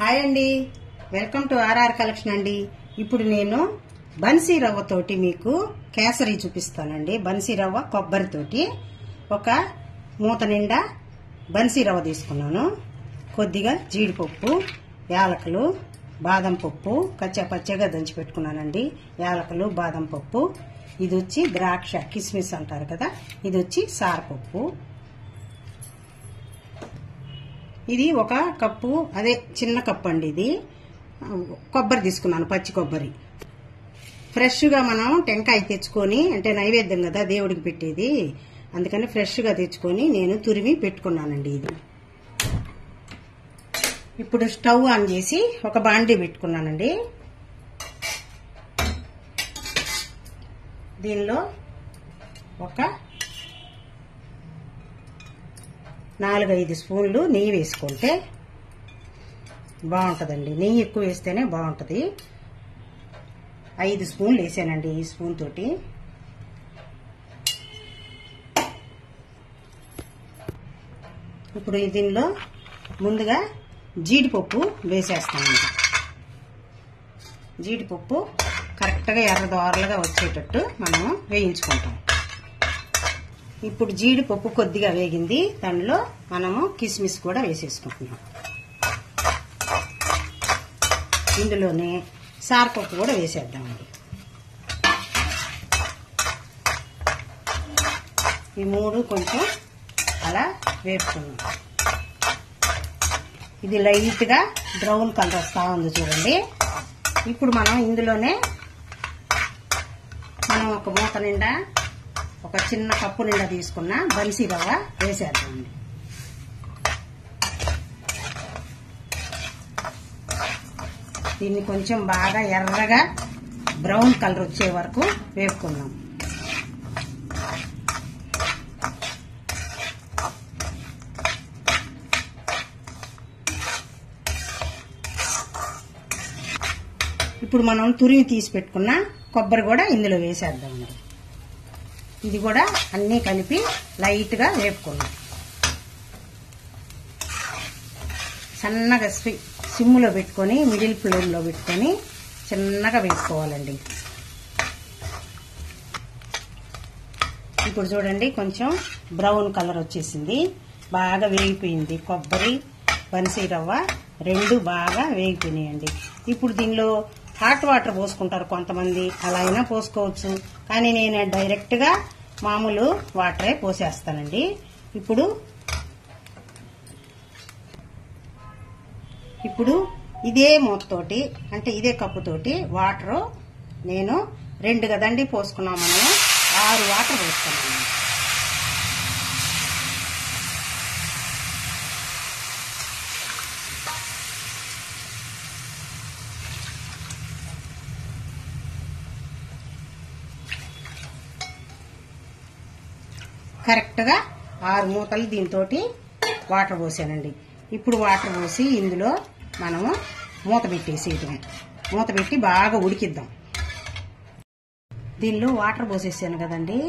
Hi అండి, welcome to RR collection అండి. ఇప్పుడు నేను బన్సీ రవ్వతోటి మీకు కేసరి చూపిస్తానండి. బన్సీ రవ్వ కొబ్బరితోటి ఒక మూత నిండా బన్సీ రవ్వ తీసుకున్నాను. కొద్దిగా జీడిపప్పు, యాలకులు, బాదం పప్పు కచ్చా పచ్చగా దంచి పెట్టుకున్నానండి. యాలకులు, బాదం పప్పు, ఇది వచ్చి ద్రాక్ష కిస్మిస్ అంటారు కదా, ఇది వచ్చి సారపప్పు. ఇది ఒక కప్పు, అదే చిన్న కప్పు అండి. ఇది కొబ్బరి తీసుకున్నాను, పచ్చి కొబ్బరి. ఫ్రెష్గా మనం టెంకాయ తెచ్చుకొని, అంటే నైవేద్యం కదా దేవుడికి పెట్టేది, అందుకని ఫ్రెష్గా తెచ్చుకొని నేను తురిమి పెట్టుకున్నానండి. ఇది ఇప్పుడు స్టవ్ ఆన్ చేసి ఒక బాండీ పెట్టుకున్నానండి. దీనిలో ఒక 4-5 స్పూన్లు నెయ్యి వేసుకుంటే బాగుంటుందండి. నెయ్యి ఎక్కువ వేస్తేనే బాగుంటుంది. 5 స్పూన్లు వేసానండి ఈ స్పూన్ తోటి. ఇప్పుడు దీనిలో ముందుగా జీడిపప్పు వేసేస్తామండి. జీడిపప్పు కరెక్ట్గా ఎర్రదోరలుగా వచ్చేటట్టు మనం వేయించుకుంటాం. ఇప్పుడు జీడిపప్పు కొద్దిగా వేగింది, దానిలో మనము కిస్మిస్ కూడా వేసేసుకుంటున్నాం. ఇందులోనే సారపప్పు కూడా వేసేద్దామండి. ఈ మూడు కొంచెం అలా వేపుకున్నాం. ఇది లైట్గా బ్రౌన్ కలర్ వస్తూ ఉంది చూడండి. ఇప్పుడు మనం ఇందులోనే ఒక మూత నిండా, ఒక చిన్న కప్పు నిండా తీసుకున్న బన్సీ రవ్వ వేసేద్దామండి. దీన్ని కొంచెం బాగా ఎర్రగా బ్రౌన్ కలర్ వచ్చే వరకు వేపుకుందాం. ఇప్పుడు మనం తురిమి తీసి పెట్టుకున్న కొబ్బరి కూడా ఇందులో వేసేద్దామండి. ఇది కూడా అన్నీ కలిపి లైట్గా వేపుకున్నాం. సన్నగా సిమ్లో పెట్టుకొని, మిడిల్ ఫ్లేమ్లో పెట్టుకొని చిన్నగా వేసుకోవాలండి. ఇప్పుడు చూడండి, కొంచెం బ్రౌన్ కలర్ వచ్చేసింది, బాగా వేగిపోయింది. కొబ్బరి, బన్సీ రవ్వ రెండు బాగా వేగిపోయినాయండి. ఇప్పుడు దీనిలో హాట్ వాటర్ పోసుకుంటారు కొంతమంది, అలా అయినా పోసుకోవచ్చు, కానీ నేను డైరెక్ట్గా మామూలు వాటరే పోసేస్తానండి. ఇప్పుడు ఇదే మూతతోటి, అంటే ఇదే కప్పుతోటి వాటరు నేను 2 కదండి పోసుకున్నాం, మనం 6 వాటర్ పోసుకున్నాము. కరెక్ట్గా 6 మూతలు దీంతో వాటర్ పోసానండి. ఇప్పుడు వాటర్ పోసి ఇందులో మనము మూత పెట్టేసేయటమే. మూత పెట్టి బాగా ఉడికిద్దాం. దీనిలో వాటర్ పోసేసాను కదండి,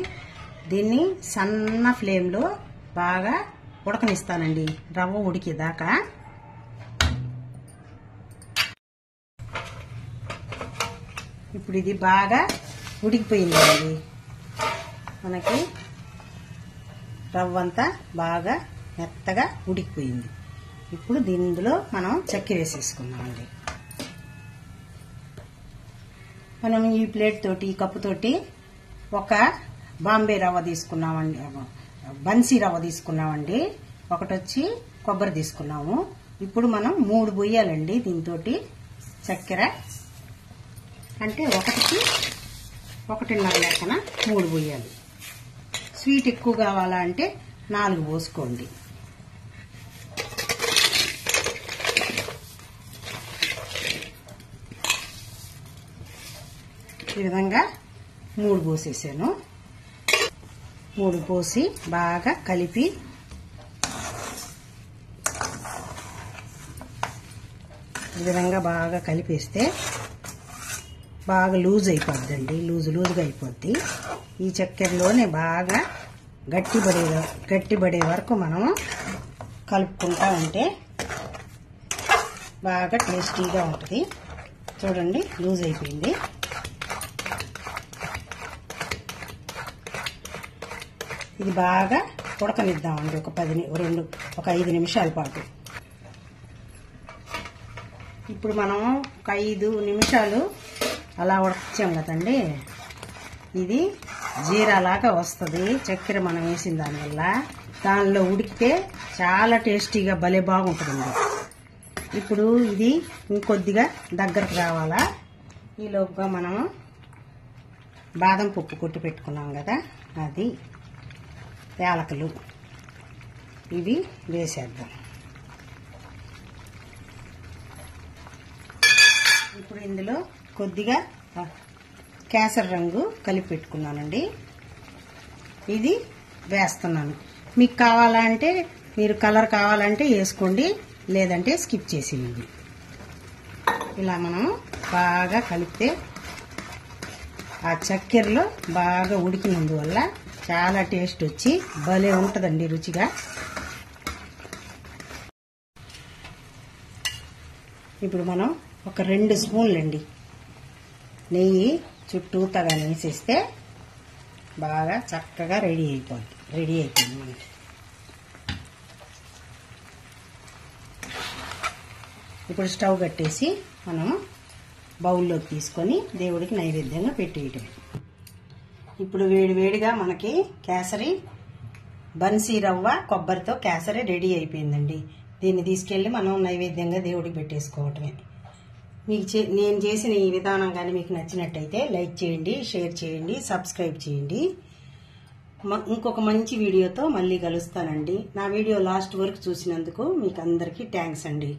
దీన్ని సన్న ఫ్లేమ్లో బాగా ఉడకనిస్తానండి, రవ్వ ఉడికేదాకా. ఇప్పుడు ఇది బాగా ఉడికిపోయిందండి. మనకి రవ్వ అంతా బాగా మెత్తగా ఉడికిపోయింది. ఇప్పుడు దీనిలో మనం చక్కెర వేసేసుకున్నామండి. మనం ఈ ప్లేట్ తోటి, ఈ కప్పు తోటి ఒక బాంబే రవ్వ తీసుకున్నామండి, బన్సీ రవ్వ తీసుకున్నామండి. ఒకటి వచ్చి కొబ్బరి తీసుకున్నాము. ఇప్పుడు మనం 3 పోయాలండి దీంతో చక్కెర, అంటే 1.5 లెక్కన 3 పోయాలి. స్వీట్ ఎక్కువ కావాలంటే 4 పోసుకోండి. ఈ విధంగా 3 పోసేసాను. 3 పోసి బాగా కలిపి ఈ విధంగా బాగా కలిపేస్తే బాగా లూజ్ అయిపోద్దండి, లూజుగా అయిపోద్ది. ఈ చక్కెరలోనే బాగా గట్టిపడే వరకు మనము కలుపుకుంటా ఉంటే బాగా టేస్టీగా ఉంటుంది. చూడండి లూజ్ అయిపోయింది. ఇది బాగా ఉడకనిద్దామండి ఒక 5 నిమిషాల పాటు. ఇప్పుడు మనం ఒక 5 నిమిషాలు అలా ఉడకచ్చాం కదండి. ఇది జీరాలాగా వస్తుంది చక్కెర మనం వేసిన దానివల్ల. దానిలో ఉడికితే చాలా టేస్టీగా భలే బాగుంటుంది. ఇప్పుడు ఇది ఇంకొద్దిగా దగ్గరకు రావాలా. ఈలోపుగా మనం బాదం పప్పు కొట్టి పెట్టుకున్నాం కదా, అది యాలకులు ఇవి వేసేద్దాం. ఇప్పుడు ఇందులో కొద్దిగా కేసరి రంగు కలిపి పెట్టుకున్నానండి, ఇది వేస్తున్నాను. మీకు కావాలంటే మీరు కలర్ కావాలంటే వేసుకోండి, లేదంటే స్కిప్ చేసేయండి. ఇలా మనం బాగా కలిపితే ఆ చక్కెరలో బాగా ఉడికినందువల్ల చాలా టేస్ట్ వచ్చి భలే ఉంటుందండి రుచిగా. ఇప్పుడు మనం ఒక 2 స్పూన్లండి నెయ్యి చుట్టూతగా వేసేస్తే బాగా చక్కగా రెడీ అయిపోయింది మనకి. ఇప్పుడు స్టవ్ కట్టేసి మనం బౌల్లోకి తీసుకొని దేవుడికి నైవేద్యంగా పెట్టేయటం. ఇప్పుడు వేడివేడిగా మనకి కేసరి బన్సీ రవ్వ కొబ్బరితో కేసరి రెడీ అయిపోయిందండి. దీన్ని తీసుకెళ్లి మనం నైవేద్యంగా దేవుడికి పెట్టేసుకోవటమే. నేను చేసిన ఈ విధానం కానీ మీకు నచ్చినట్టయితే లైక్ చేయండి, షేర్ చేయండి, సబ్స్క్రైబ్ చేయండి. ఇంకొక మంచి వీడియోతో మళ్ళీ కలుస్తానండి. నా వీడియో లాస్ట్ వరకు చూసినందుకు మీకు అందరికీ థ్యాంక్స్ అండి.